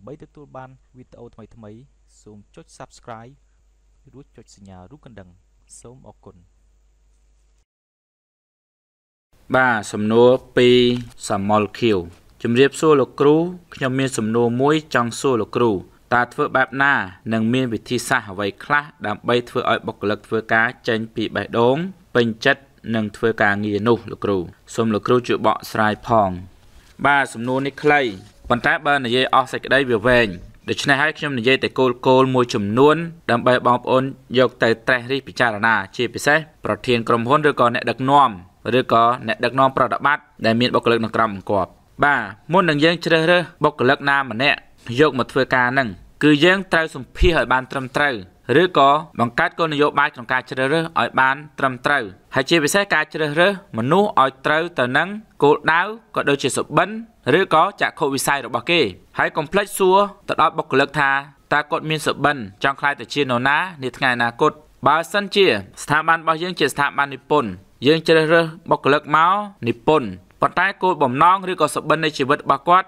ដើម្បីទទួលបានវីដេអូថ្មីៗសូមចុច Subscribe រួចចុចសញ្ញារូបកណ្ដឹងសូមអរគុណបាទសំណួរពីសមលខៀវជំរាបសួរលោកគ្រូខ្ញុំមានសំណួរមួយចង់សួរលោកគ្រូតើធ្វើបែបណានិងមានវិធីសាស្ត្រអ្វីខ្លះដើម្បីធ្វើឲ្យបុគ្គលិកធ្វើការចេញពីបេះដូងពេញចិត្តនិងធ្វើការងារនោះលោកគ្រូសូមលោកគ្រូជួយបកស្រាយផងបាទសំណួរនេះខ្លីប៉ុន្តែបើនិយាយអស់សេចក្តីវាវែងដូច្នេះហើយខ្ញុំនិយាយតែគោលមួយចំនួនដើម្បីបងប្អូនយកទៅត្រេះរិះពិចារណាជាពិសេសប្រធានក្រុមហ៊ុនឬក៏អ្នកដឹកនាំឬក៏អ្នកដឹកនាំប្រតិបត្តិដែលមានបុគ្គលិកនៅក្រោមបង្គាប់បាទមុននឹងយើងជ្រើសរើសបុគ្គលិកណាម្នាក់យកមកធ្វើការនឹងគឺយើងត្រូវសម្ភាសឲ្យបានត្រឹមត្រូវឬក៏បង្កើតគោលនយោបាយក្នុងការជ្រើសរើសឲ្យបានត្រឹមត្រូវហើយជាពិសេសការជ្រើសរើសមនុស្សឲ្យត្រូវទៅនឹងគោលដៅក៏ដូចជាសុបិនឬក៏ចក្ខុវិស័យរបស់គេហើយកុំភ្លេចសួរទៅដល់បុគ្គលិកថាតើគាត់មានសុបិនចង់ខ្លាយទៅជានរណានាថ្ងៃអនាគតបើសិនជាស្ថាប័នរបស់យើងជាស្ថាប័ននិពន្ធយើងជ្រើសរើសបុគ្គលិកមកនិពន្ធប៉ុន្តែគោលបំណងឬក៏សុបិននៃជីវិតរបស់គាត់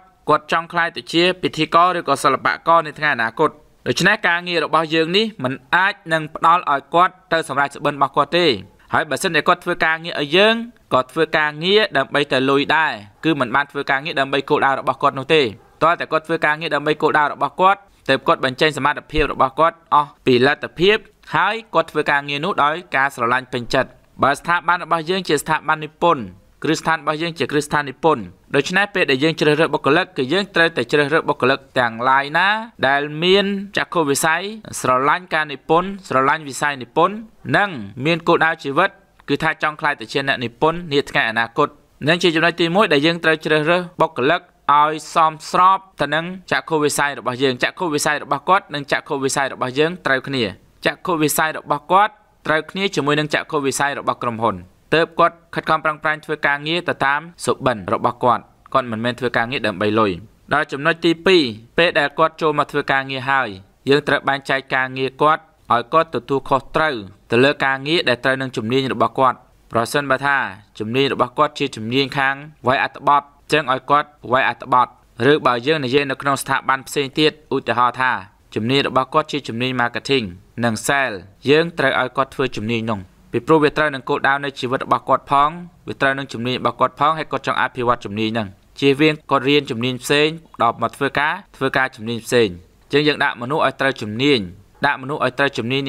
ចង់ខ្លាយទៅជាពិធីករឬក៏សិល្បករនៅថ្ងៃអនាគតដូច្នេះការងាររបស់យើងនេះមិនអាចនឹងផ្ដល់ឲ្យគាត់ទៅសម្រេចសុបិនរបស់គាត់ទេហើយបើសិនតែគាត់ធ្វើការងារឲ្យយើងក៏ធ្វើការងារដើម្បីតែលុយដែរគឺមិនបានធ្វើការងារដើម្បីគោលដៅរបស់គាត់នោះទេតើតែគាត់ធ្វើការងារដើម្បីគោលដៅរបស់គាត់តែគាត់បញ្ចេញសមត្ថភាពរបស់គាត់អស់ពីលទ្ធភាពហើយគាត់ធ្វើការងារនោះដោយការស្រឡាញ់ពេញចិត្តបើស្ថាប័នរបស់យើងជាស្ថាប័ននិពន្ធគ្រឹះស្ថានរបស់យើងជាគ្រឹះស្ថាននិពន្ធដូច្នេះពេលដែលយើងជ្រើសរើសបុគ្គលិកគឺយើងត្រូវតែជ្រើសរើសបុគ្គលិកទាំងឡាយណាដែលមានចក្ខុវិស័យស្រឡាញ់ការនិពន្ធស្រឡាញ់វិស័យនិពន្ធនិងមានគោលដៅជីវិតគឺថាចង់ខ្លាយទៅជាអ្នកនិពន្ធនាថ្ងៃអនាគតនឹងជាចំណុចទី1ដែលយើងត្រូវជ្រើសរើសបុគ្គលិកឲ្យសមស្របទៅនឹងចក្ខុវិស័យរបស់យើងចក្ខុវិស័យរបស់គាត់និងចក្ខុវិស័យរបស់យើងត្រូវគ្នាចក្ខុវិស័យរបស់គាត់ត្រូវគ្នាជាមួយនឹងចក្ខុវិស័យរបស់ក្រុមហ៊ុនទើបគាត់ខិតខំប្រឹងប្រែងធ្វើការងារទៅតាមសុបិនរបស់គាត់មិនមែនធ្វើការងារដើម្បីលុយដល់ចំណុចទី2ពេលដែលគាត់ចូលមកធ្វើការងារហើយយើងត្រូវបែងចែកការងារគាត់ឲ្យគាត់ទទួលខុសត្រូវទៅលើការងារដែលត្រូវនឹងជំនាញរបស់គាត់ប្រសិនបើថាជំនាញរបស់គាត់ជាជំនាញខាងវាយអត្ថបទចឹងឲ្យគាត់វាយអត្ថបទឬបើយើងនិយាយនៅក្នុងស្ថាប័នផ្សេងទៀតឧទាហរណ៍ថាជំនាញរបស់គាត់ជាជំនាញ marketing និង sale យើងត្រូវឲ្យគាត់ធ្វើជំនាញនោះពីព្រោះវាត្រូវនឹងគោលដៅនៃជីវិតរបស់គាត់ផងវាត្រូវនឹងជំនាញរបស់គាត់ផងហើយគាត់ចង់អភិវឌ្ឍជំនាញហ្នឹងជៀសវាងគាត់រៀនជំនាញផ្សេងដល់មកធ្វើការជំនាញផ្សេងអញ្ចឹងយើងដាក់មនុស្សឲ្យត្រូវជំនាញ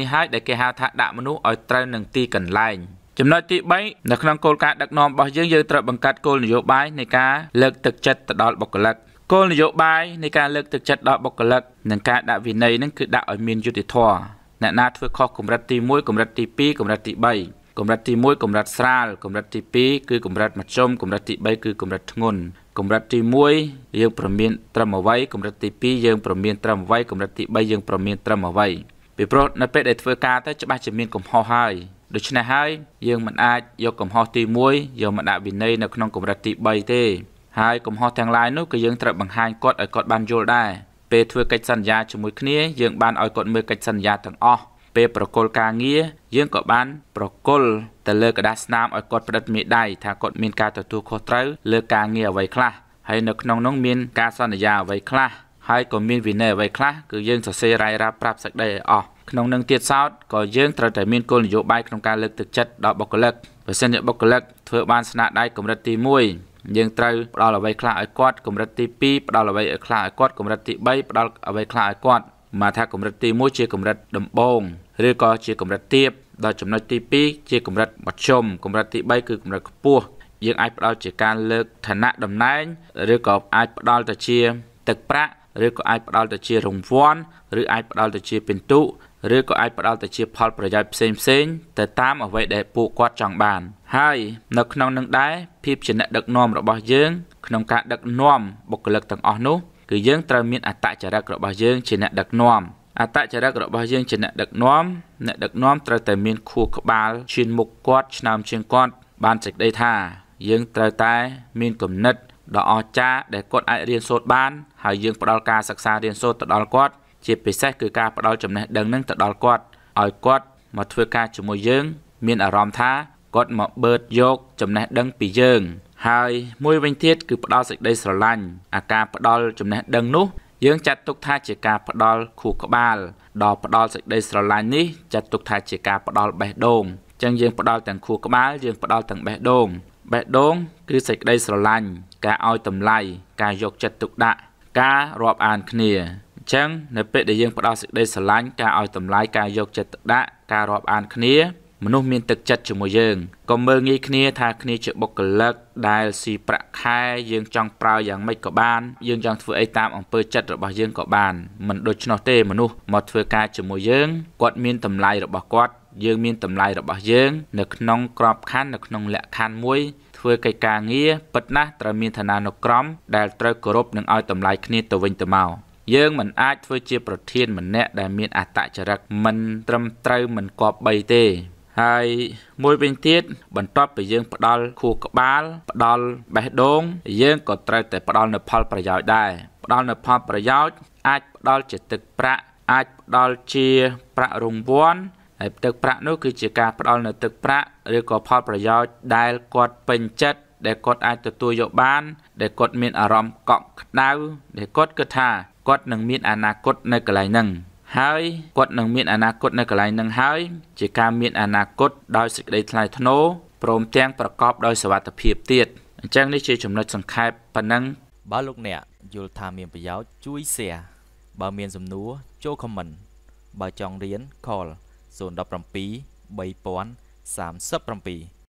នេះហើយដែលគេហៅថាដាក់មនុស្សឲ្យត្រូវនឹងទីកន្លែងចំណុចទី3នៅក្នុងគោលការណ៍ដឹកនាំរបស់យើងត្រូវបង្កើតគោលនយោបាយនៃការលើកទឹកចិត្តទៅដល់បុគ្គលិកគោលនយោបាយនៃការលើកទឹកចិត្តដល់បុគ្គលិកនិងការដាក់វិន័យហ្នឹងគឺដាក់ឲ្យមានយុត្តិធម៌អ្នកណាធ្វើខុសកម្រិតទី1កម្រិតទី2កម្រិតទី3កម្រិតទី1កម្រិតស្រាលកម្រិតទី2គឺកម្រិតមធ្យមកម្រិតទី3គឺកម្រិតធ្ងន់កម្រិតទី1យើងប្រមានត្រឹមអ្វីកម្រិតទី2យើងប្រមានត្រឹមអ្វីកម្រិតទី3យើងប្រមានត្រឹមអ្វីពីព្រោះនៅពេលដែលធ្វើការទៅច្បាស់ជាមានកំហុសហើយដូច្នេះហើយយើងមិនអាចយកកំហុសទី1យកមកដាក់វិន័យនៅក្នុងកម្រិតទី3ទេហើយកំហុសទាំងឡាយនោះគឺយើងត្រូវបង្ហាញគាត់ឲ្យគាត់បានយល់ដែរពេលធ្វើកិច្ចសន្យាជាមួយគ្នាយើងបានឲ្យគាត់មើលកិច្ចសន្យាទាំងអស់ពេលប្រគល់ការងារយើងក៏បានប្រគល់ទៅលើกระดาษស្នាមឲ្យគាត់ផ្តិតមេដៃថាគាត់មានការទទួលខុសត្រូវលើការងារអ្វីខ្លះហើយនៅក្នុងនោះមានការសន្យាអ្វីខ្លះហើយក៏មានវិន័យអ្វីខ្លះគឺយើងសរសេររាយរាប់ប្រាប់សេចក្តីឲ្យអស់ក្នុងនឹងទៀតសោតក៏យើងត្រូវតែមានគោលនយោបាយក្នុងការលើកទឹកចិត្តដល់បុគ្គលិកបើសិនជាបុគ្គលិកធ្វើបានស្នាដៃកម្រិតទី1យើងត្រូវផ្ដល់អ្វីខ្លះឲ្យគាត់កម្រិតទី2ផ្ដល់អ្វីឲ្យខ្លះឲ្យគាត់កម្រិតទី3ផ្ដល់អ្វីខ្លះឲ្យគាត់មកថាកម្រិតទី1ជាកម្រិតដំបូងឬក៏ជាកម្រិតទាបដល់ចំណុចទី2ជាកម្រិតមធ្យមកម្រិតទី3គឺកម្រិតខ្ពស់យើងអាចផ្ដល់ជាការលើកឋានៈតំណែងឬក៏អាចផ្ដល់ទៅជាទឹកប្រាក់ឬក៏អាចផ្ដល់ទៅជារង្វាន់ឬអាចផ្ដល់ទៅជាពិន្ទុឬក៏អាចផ្ដល់ទៅជាផលប្រយោជន៍ផ្សេងទៅតាមអ្វីដែលពួកគាត់ចង់បានហើយនៅក្នុងនឹងដែរភាពជាអ្នកដឹកនាំរបស់យើងក្នុងការដឹកនាំបុគ្គលិកទាំងអស់នោះគឺយើងត្រូវមានអត្តចរិតរបស់យើងជាអ្នកដឹកនាំអត្តចរិតរបស់យើងជាអ្នកដឹកនាំត្រូវតែមានខួរក្បាលឈានមុខគាត់ឆ្នើមជាងគាត់បានសេចក្តីថាយើងត្រូវតែមានគំនិតដ៏អស្ចារ្យដែលគាត់អាចរៀនសូត្របានហើយយើងផ្ដល់ការសិក្សារៀនសូត្រទៅដល់គាត់ជាពិសេសគឺការផ្ដល់ចំណេះដឹងនឹងទៅដល់គាត់ឲ្យគាត់មកធ្វើការជាមួយយើងមានអារម្មណ៍ថាគាត់មកបឺតយកចំណេះដឹងពីយើងហើយមួយវិញទៀតគឺផ្ដល់សេចក្តីស្រឡាញ់អាការផ្ដល់ចំណេះដឹងនោះ យើងចាត់ទុកថាជាការផ្ដល់ខួរក្បាលដល់ផ្ដល់សេចក្តីស្រឡាញ់នេះចាត់ទុកថាជាការផ្ដល់បេះដូងចឹងយើងផ្ដល់ទាំងខួរក្បាលយើងផ្ដល់ទាំងបេះដូងគឺសេចក្តីស្រឡាញ់ការឲ្យតម្លៃការយកចិត្តទុកដាក់ការរាប់អានគ្នាអញ្ចឹងនៅពេលដែលយើងផ្ដល់សេចក្តីស្រឡាញ់ការឲ្យតម្លៃការយកចិត្តទុកដាក់ការរាប់អានគ្នាមនុស្សមានទឹកចិត្តជាមួយយើងកុំមើលងាយគ្នាថាគ្នាជាបុគ្គលិកដែលស៊ីប្រាក់ខែយើងចង់ប្រើយ៉ាងម៉េចក៏បានយើងចង់ធ្វើអីតាមអំពើចិត្តរបស់យើងក៏បានមិនដូច្នោះទេមនុស្សមកធ្វើការជាមួយយើងគាត់មានតម្លៃរបស់គាត់យើងមានតម្លៃរបស់យើងនៅក្នុងក្របខ័ណ្ឌនៅក្នុងលក្ខខណ្ឌមួយធ្វើកិច្ចការងារពិតណាស់ត្រូវមានឋានានុក្រមដែលត្រូវគោរពនិងឲ្យតម្លៃគ្នាទៅវិញទៅមកយើងមិនអាចធ្វើជាប្រធានម្នាក់ដែលមានអត្តចរិតមិនត្រឹមត្រូវមិនគប្បីទេហើយមួយវិញទៀតបន្ទាប់ពីយើងផ្ដល់ខួរក្បាលផ្ដល់បេះដូងយើងក៏ត្រូវតែផ្ដល់នូវផលប្រយោជន៍ដែរផ្ដល់នូវផលប្រយោជន៍អាចផ្ដល់ជាទឹកប្រាក់អាចផ្ដល់ជាប្រាក់រង្វាន់ហើយទឹកប្រាក់នោះគឺជាការផ្ដល់នូវទឹកប្រាក់ឬក៏ផលប្រយោជន៍ដែលគាត់ពេញចិត្តដែលគាត់អាចទទួលយកបានដែលគាត់មានអារម្មណ៍កក់ក្ដៅដែលគាត់គិតថាគាត់នឹងមានអនាគតនៅកន្លែងហ្នឹងហើយគាត់នឹងមានអនាគតនៅកន្លែងហ្នឹងហើយជាការមានអនាគតដោយសេចក្តីថ្លៃថ្នូរព្រមទាំងប្រកបដោយសុវត្ថិភាពទៀតអញ្ចឹងនេះជាចំណុចសង្ខេបប៉ុណ្ណឹងបើលោកអ្នកយល់ថាមានប្រយោជន៍ជួយ share បើមានសំណួរចូល comment បើចង់រៀន call 017 3037